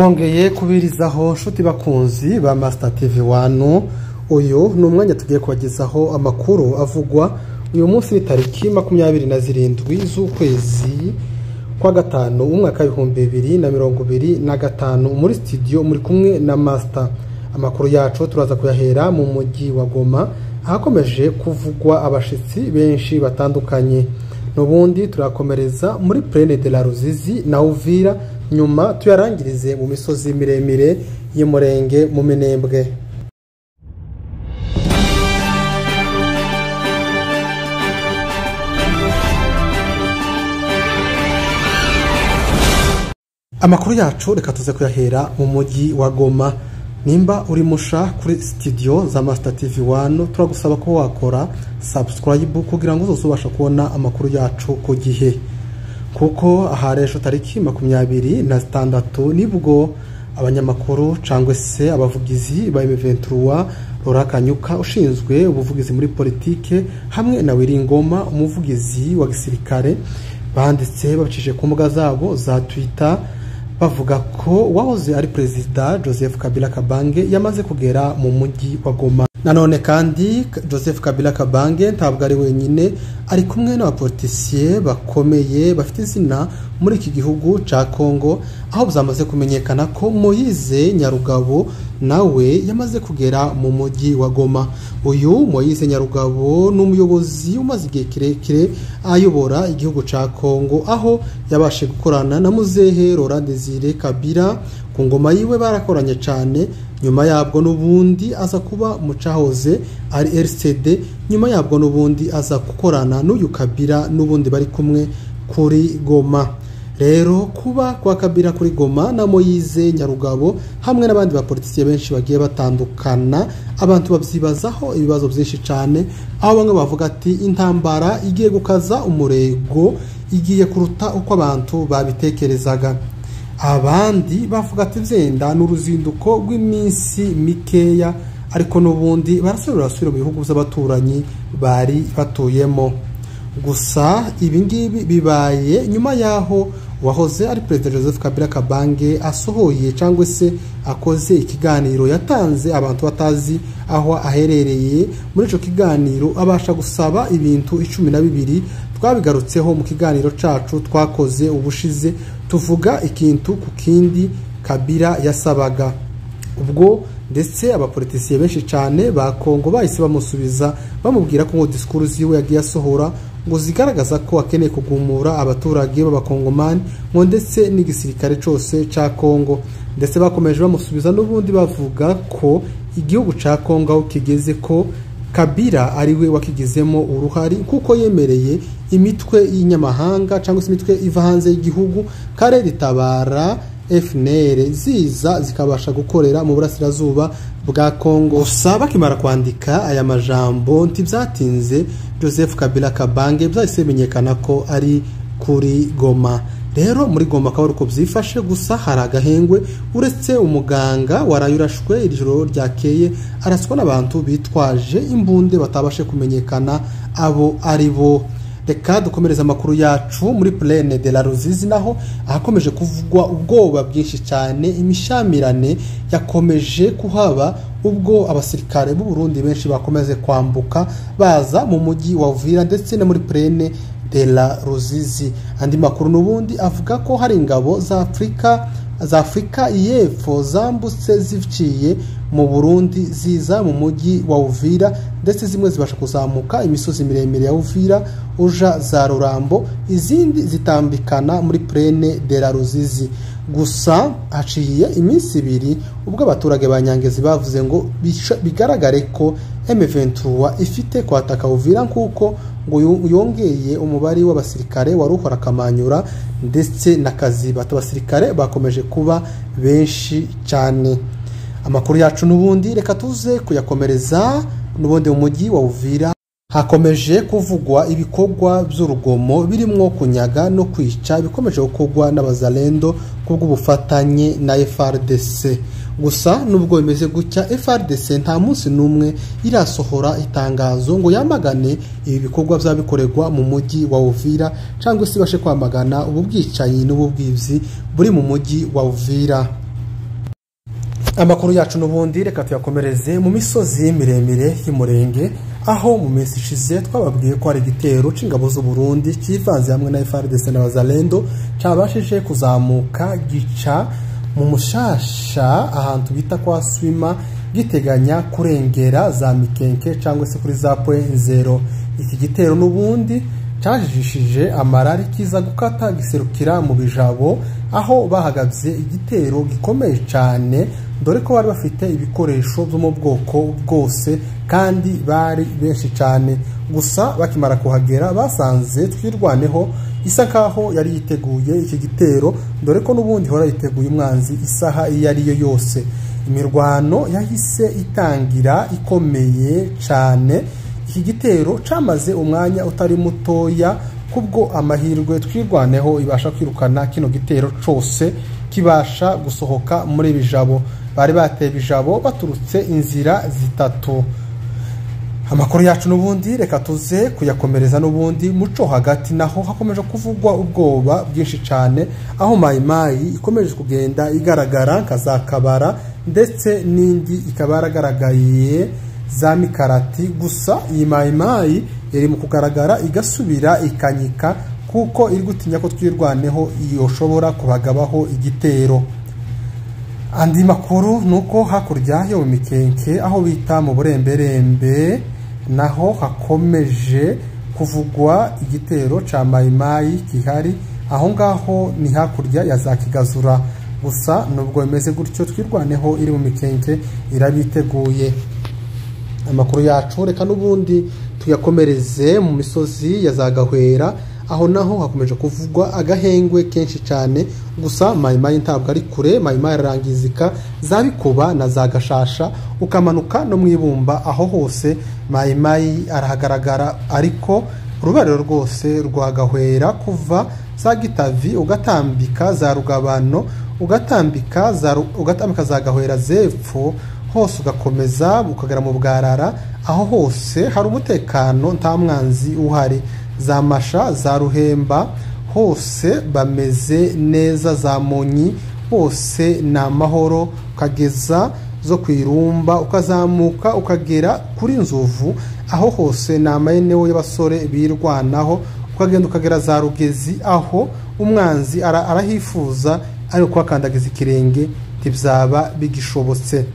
twongeye kubirizaho nshuti bakunzi ba Master TV 1. Uyu ni umwanya tugiye kubagezaho amakuru avugwa uyu munsi ni tariki 27 z'ukwezi kwa gatanu umwaka wa 2025 muri studio muri kumwe na Master. Amakuru yacu turaza kuyahera mu mujyi wa Goma ahakomeje kuvugwa abashitsi benshi batandukanye. Nubundi turakomereza muri Plaine de la Ruzizi na Uvira, nyuma tuyarangirize mu misozi miremire y'umurenge mu Minembwe. Amakuru yacu reka tuze kuyahera mu mujyi wa Goma. Nimba uri musha kuri studio za Master TV 1, turagusaba ko wakora subscribe kugira ngo uzobasha kubona amakuru yacu ku gihe. Kuko aharesho tariki 26 nibwo abanyamakuru cangwe se abavugizi ba M23 Rorakanyuka ushinzwe ubuvugizi muri politike hamwe na Wiringoma umuvugizi wa gisirikare banditse babicishije ku mbuga zabo za Twitter bavuga ko wahoze ari Perezida Joseph Kabila Kabange yamaze kugera mu mujyi wa Goma. Nanone kandi Joseph Kabila Kabange ntabwo ari wenyine, ari kumwe n'abapoliticiens bakomeye bafite izina muri iki gihugu ca Congo, aho byamaze kumenyekana ko Moise Nyarugabo nawe yamaze kugera mu mujyi wa Goma. Uyu Moise Nyarugabo n'umuyobozi umaze igihe kirekire ayobora igihugu ca Congo, aho yabashe gukorana na Muzehe Laurent Desire Kabila ku ngoma yiwe barakoranye cyane. Nyuma yabwo nubundi aza kuba mucahoze ari RCD, nyuma yabwo nubundi aza gukorana n'uyu Kabila nubundi bari kumwe kuri Goma. Rero kuba kwa Kabila kuri Goma na Moise Nyarugabo hamwe n'abandi bapoliticiens benshi bagiye batandukana, abantu babyibazaho ibibazo byinshi cyane, aho bamwe bavuga ati intambara igiye gukaza umurego, igiye kuruta uko abantu babitekerezaga. Abandi bavuga ati vyenda n'uruzinduko rw'iminsi mikeya, ariko nubundi barasubira mu bihugu by'abaturanyi bari batuyemo. Gusa ibingibi bibaye nyuma yaho wahoze ari President Joseph Kabila Kabange asohoye cyangwa se akoze ikiganiro yatanze abantu batazi aho aherereye. Muri ico kiganiro abasha gusaba ibintu 12 twabigarutseho mu kiganiro cacu twakoze ubushize, tuvuga ikintu ku kindi Kabila yasabaga. Ubwo ndetse abapoliticiens benshi cyane ba Congo bahise bamusubiza bamubwira ko ngo discours yiwe yagiye asohora ngo zigaragaza ko akeneye kugumura abaturage b'abakongomani ngo ndetse n'igisirikare cyose ca Congo. Ndetse bakomeje bamusubiza n'ubundi bavuga ko igihugu ca Congo kigeze ko Kabila ariwe wakigizemo uruhari, kuko yemereye imitwe y'inyamahanga cyangwa se imitwe iva hanze y'igihugu kare ritabara FNL ziza zikabasha gukorera mu burasirazuba bwa Congo. Gusa bakimara kwandika aya majambo ntibyatinze Joseph Kabila Kabange byahise bimenyekana ko ari kuri Goma. Rero muri Goma akaba uko byifashe, gusa hari agahengwe uretse umuganga warayurashwe ijoro ryakeye araswa n'abantu bitwaje imbunde batabashe kumenyekana abo ari bo. Reka dukomereza amakuru yacu muri Plaine de la Ruzizi, naho ahakomeje kuvugwa ubwoba bwinshi cyane. Imishamirane yakomeje kuhaba ubwo abasirikare b'u Burundi benshi bakomeze kwambuka baza mu mujyi wa Uvira ndetse no muri Plaine de la Ruzizi. Andi makuru nubundi avuga ko hari ingabo za Afrika y'Epfo zambutse zivciye mu Burundi ziza mu mujyi wa Uvira, ndetse zimwe zibasha kuzamuka imisozi miremire ya Uvira uja za Rurambo, izindi zitambikana muri Plaine de la Ruzizi. Gusa haciye iminsi 2 ubwo abaturage ba Nyangezi bavuze ngo bigaragare ko M23 ifite kwataka Uvira, kuko ngo yongeye umubari w'abasirikare waruhora kamanyura ndetse nakazi batabasirikare bakomeje kuba benshi cyane. Amakuru yacu nubundi reka tuze kuyakomereza nubundi mu mujyi wa Uvira. Hakomeje kuvugwa ibikorwa by'urugomo birimwo kunyaga no kwica bikomeje gukorwa n'abazalendo kubw'ubufatanye na FARDC. Gusa nubwo bimeze gutya, FARDC nta munsi numwe irasohora itangazo ngo yamagane ibi bikorwa byabikorerwa mu mujyi wa Uvira cyangwa se bashe kwamagana ububwicanyi n'ububwivyi buri mu mujyi wa Uvira. Amakuru yacu n'ubundi reka tuyakomereze mu misozi miremire y'umurenge aho mu minsi ishize twababwiye ko hari igitero c'ingabo z'u Burundi kivanze hamwe na FARDC na Wazalendo cabashije kuzamuka gica mu Mushasha ahantu bita kwa Swima giteganya kurengera za Mikenke cyangwa se kuri za point 0. Iki gitero n'ubundi cyajishije amarari kiza gukata giserukira mu Bijabo aho bahagabye igitero gikomeye cyane dore ko bari bafite ibikoresho byo mu bwoko bwose kandi bari benshi cyane. Gusa bakimara kuhagera basanze twirwaneho isa kaho yari yiteguye iki gitero dore ko n'ubundi hora yiteguye umwanzi isaha iyo ari yo yose. Imirwano yahise itangira ikomeye cyane. Iki gitero camaze umwanya utari mutoya kubwo amahirwe twirwaneho ibasha kwirukana kino gitero cyose kibasha gusohoka muri Bijabo. Bari bateye Bijabo baturutse inzira zitatu. Amakuru yacu n'ubundi reka tuze kuyakomereza n'ubundi muco hagati naho hakomeje kuvugwa ubwoba bwinshi cyane aho Mayimayi ikomeje kugenda igaragara kazakabara ndetse n'indi ikabaragaragaye za Mikarati. Gusa iyi Mayimayi iri mu kugaragara igasubira ikanyika kuko iri gutinya ko twirwaneho yoshobora kubagabaho igitero. Andi makuru nuko hakurya yo mu Mikenke aho bita mu Buremberembe naho hakomeje kuvugwa igitero ca Mayimayi kihari aho ngaho ni hakurya ya za Kigazura. Gusa nubwo bimeze gutyo twirwaneho iri mu Mikenke irabiteguye. Amakuru yacu reka n'ubundi tuyakomereze mu misozi ya za Gahwera aho naho hakomeje kuvugwa agahengwe kenshi cyane. Gusa Mayimayi ntabwo ari kure. Mayimayi arangizika za Bikoba na za Gashasha ukamanuka no mwibumba aho hose Mayimayi arahagaragara ariko urubariro rwose rwa Gahwera kuva za Gitavi ugatambika za Rugabano ugatambika za Gahwera zepfo hose ugakomeza ukagera mu Bwarara aho hose hari umutekano nta mwanzi uhari. Za Masha za Ruhemba hose bameze neza. Za Monyi hose na mahoro ukageza zo kwirumba ukazamuka ukagera kuri Nzovu aho hose na mayeneo y'abasore birwanaho ukagenda ukagera za Rugezi aho umwanzi arahifuza ariko kwakandagiza ikirenge tibyaba bigishobotse.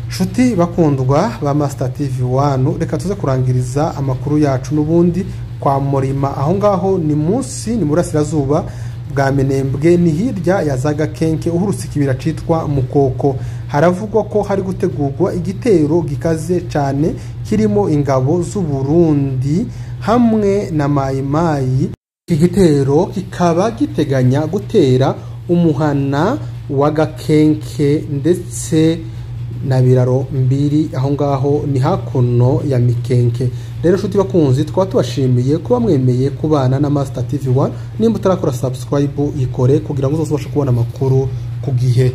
Shuti bakundwa ba Master TV 1 reka tuze kurangiriza amakuru yacu n'ubundi kwa Murima aho ngaho ni munsi ni murasirazuba bwa Minembwe ni hirya ya za Gakenke uhurutse kibira citwa Mukoko. Haravugwa ko hari gutegurwa igitero gikaze cyane kirimo ingabo z'u Burundi hamwe na Mayimayi. Igitero kikaba giteganya gutera umuhana wa Gakenke ndetse na Biraro mbiri aho ngaho ni hakuno ya Mikenke. Rero shuti bakunzi twaba tubashimiye kuba mwemeye kubana na Master TV 1. Nimba utarakora subscribe ikore kugira ngo uzobashe kubona amakuru ku gihe.